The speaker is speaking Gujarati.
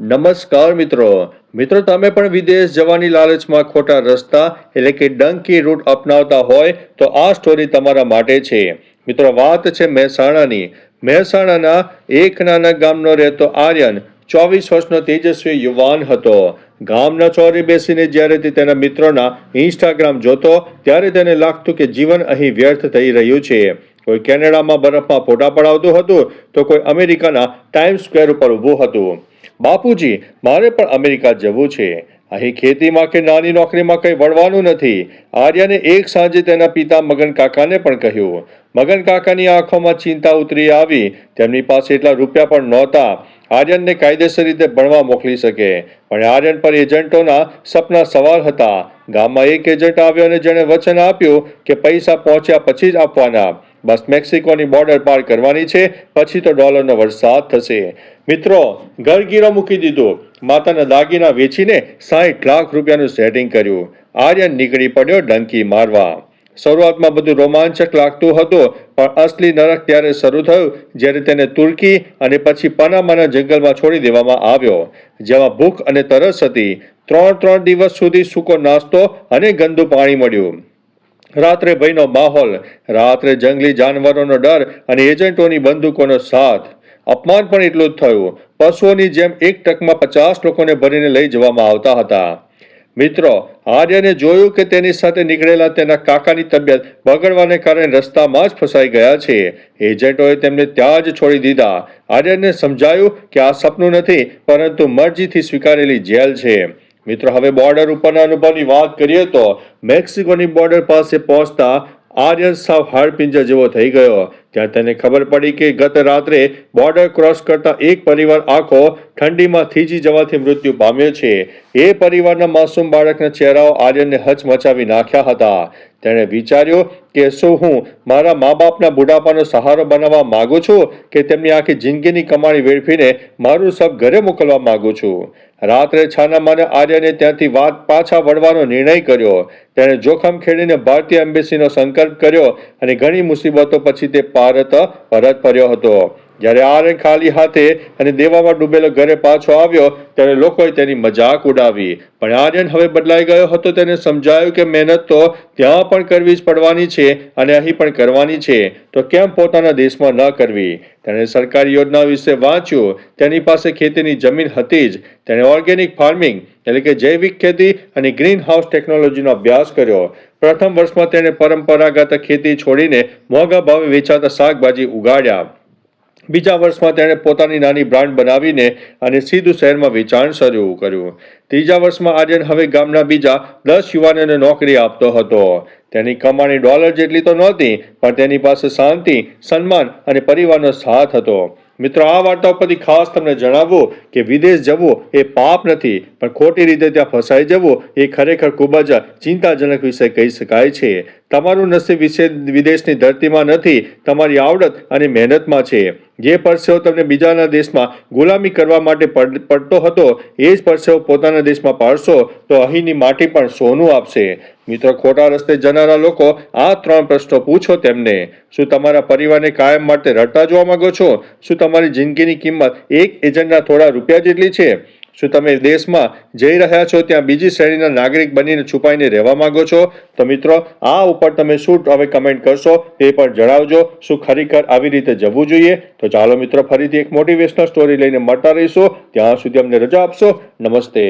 નમસ્કાર મિત્રો તમે પણ વિદેશ જવાની લાલચમાં ખોટા રસ્તા એટલે કે ડંકી રૂટ અપનાવતા હોય તો આ સ્ટોરી તમારા માટે છે। મિત્રો વાત છે મહેસાણાના એક નાના ગામનો રહેતો આર્યન 24 વર્ષનો તેજસ્વી યુવાન હતો। ગામના ચોરે બેસીને જ્યારે તે તેના મિત્રોના ઇન્સ્ટાગ્રામ જોતો ત્યારે તેને લાગતું કે જીવન અહીં વ્યર્થ થઈ રહ્યું છે। કોઈ કેનેડામાં બરફમાં ફોટા પડાવતું હતું તો કોઈ અમેરિકાના ટાઈમ સ્ક્વેર ઉપર ઊભું હતું। બાપુજી, મારે પણ અમેરિકા જવું છે। અહીં ખેતીમાં કે નાની નોકરીમાં કંઈ વળવાનું નથી। આર્યને એક સાંજે તેના પિતા મગન કાકાને પણ કહ્યું। મગન કાકાની આંખોમાં ચિંતા ઉતરી આવી। તેમની પાસે એટલા રૂપિયા પણ નહોતા આર્યનને કાયદેસર રીતે ભણવા મોકલી શકે, પણ આર્યન પર એજન્ટોના સપના સવાર હતા। ગામમાં એક એજન્ટ આવ્યો અને જેણે વચન આપ્યું કે પૈસા પહોંચ્યા પછી જ આપવાના। બસ મેક્સિકોની બોર્ડર પાર કરવાની છે, પછી તો ડોલરનો વરસાદ થશે। મિત્રો, ઘર ગીરો મૂકી દીધું, માતાના દાગીના વેચીને 60 લાખ રૂપિયાનું સેટિંગ કર્યું। આર્યન નીકળી પડ્યો ડંકી મારવા। શરૂઆતમાં બધું રોમાંચક લાગતું હતું, પણ અસલી નરક ત્યારે શરૂ થયું જ્યારે તેને તુર્કી અને પછી પનામાના જંગલમાં છોડી દેવામાં આવ્યો, જેમાં ભૂખ અને તરસ હતી। 3 દિવસ સુધી સૂકો નાસ્તો અને ગંદુ પાણી મળ્યું। રાત્રે ભયનો માહોલ, રાત્રે જંગલી જાનવરોનો ડર અને એજન્ટોની બંદૂકોનો સાથ। અપમાન પણ એટલું જ થયું। પશુઓની જેમ એક ટ્રકમાં 50 લોકોને ભરીને લઈ જવામાં આવતા હતા। મિત્રો, આર્યને જોયું કે તેની સાથે નીકળેલા તેના કાકાની તબિયત બગડવાને કારણે રસ્તામાં જ ફસાઈ ગયા છે। એજન્ટોએ તેમને ત્યાં જ છોડી દીધા। આર્યનને સમજાયું કે આ સપનું નથી, પરંતુ મરજીથી સ્વીકારેલી જેલ છે। મિત્રો, હવે બોર્ડર ઉપરના અનુભવની વાત કરીએ તો મેક્સિકોની બોર્ડર પાસે પહોંચતા આર્યન સાવ હાડપિંજર જેવો થઈ ગયો। ત્યાં તેને ખબર પડી કે ગત રાત્રે બોર્ડર ક્રોસ કરતા એક પરિવાર આખો ઠંડીમાં થીજી જવાથી મૃત્યુ પામ્યો છે। એ પરિવારના માસૂમ બાળકના ચહેરાઓ આર્યનને હચમચાવી નાખ્યા હતા। તેણે વિચાર્યું કે શું હું મારા મા બાપના બુઢાપાનો સહારો બનાવવા માંગુ છું કે તેમની આખી જિંદગીની કમાણી વેડફીને મારું સબ ઘરે મોકલવા માંગુ છું। રાત્રે છાનામાના આર્યને ત્યાંથી પાછા વળવાનો નિર્ણય કર્યો। તેણે જોખમ ખેડીને ભારતીય એમ્બેસીનો સંકલ્પ કર્યો અને ઘણી મુસીબતો પછી તે ભારત પરત ફર્યો હતો। જ્યારે આર્યન ખાલી હાથે અને દેવામાં ડૂબેલો ઘરે પાછો આવ્યો ત્યારે લોકોએ તેની મજાક ઉડાવી, પણ આર્યન હવે બદલાઈ ગયો હતો। તેને સમજાયું કે મહેનત તો ત્યાં પણ કરવી જ પડવાની છે અને અહીં પણ કરવાની છે, તો કેમ પોતાના દેશમાં ન કરવી। તેણે સરકારી યોજનાઓ વિશે વાંચ્યું। તેની પાસે ખેતીની જમીન હતી જ। તેણે ઓર્ગેનિક ફાર્મિંગ એટલે કે જૈવિક ખેતી અને ગ્રીન હાઉસ ટેકનોલોજીનો અભ્યાસ કર્યો। પ્રથમ વર્ષમાં તેણે પરંપરાગત ખેતી છોડીને મોંઘા ભાવે વેચાતા શાકભાજી ઉગાડ્યા। બીજા વર્ષમાં તેણે પોતાની નાની બ્રાન્ડ બનાવીને અને સીધું શહેરમાં વેચાણ શરૂ કર્યું। ત્રીજા વર્ષમાં આર્યન હવે ગામના બીજા 10 યુવાનોને નોકરી આપતો હતો। તેની કમાણી ડોલર જેટલી તો નહોતી, પણ તેની પાસે શાંતિ, સન્માન અને પરિવારનો સાથ હતો। મિત્રો, આ વાર્તા ઉપરથી ખાસ તમને જણાવવું કે વિદેશ જવું એ પાપ નથી, પણ ખોટી રીતે ત્યાં ફસાઈ જવું એ ખરેખર ખૂબ જ ચિંતાજનક વિષય કહી શકાય છે। તમારું નસીબ વિદેશની ધરતીમાં નથી, તમારી આવડત અને મહેનતમાં છે। જે પરસેવો તમને બીજાના દેશમાં ગુલામી કરવા માટે પડતો હતો, એ જ પરસેવો પોતાના દેશમાં પાડશો તો અહીંની માટી પણ સોનું આપશે। મિત્રો, ખોટા રસ્તે જનારા લોકો આ 3 પ્રશ્નો પૂછો તેમને। શું તમારા પરિવારને કાયમ માટે રડતા જોવા માંગો છો? શું તમારી જિંદગીની કિંમત એક એજન્ટના થોડા રૂપિયા જેટલી છે? શું તમે દેશમાં જઈ રહ્યા છો ત્યાં બીજી શ્રેણીના નાગરિક બનીને છુપાઈને રહેવા માંગો છો? તો મિત્રો, આ ઉપર તમે શું હવે કમેન્ટ કરશો એ પણ જણાવજો। શું ખરેખર આવી રીતે જવું જોઈએ? તો ચાલો મિત્રો, ફરીથી એક મોટિવેશનલ સ્ટોરી લઈને મળતા રહીશું। ત્યાં સુધી અમને રજા આપશો। નમસ્તે।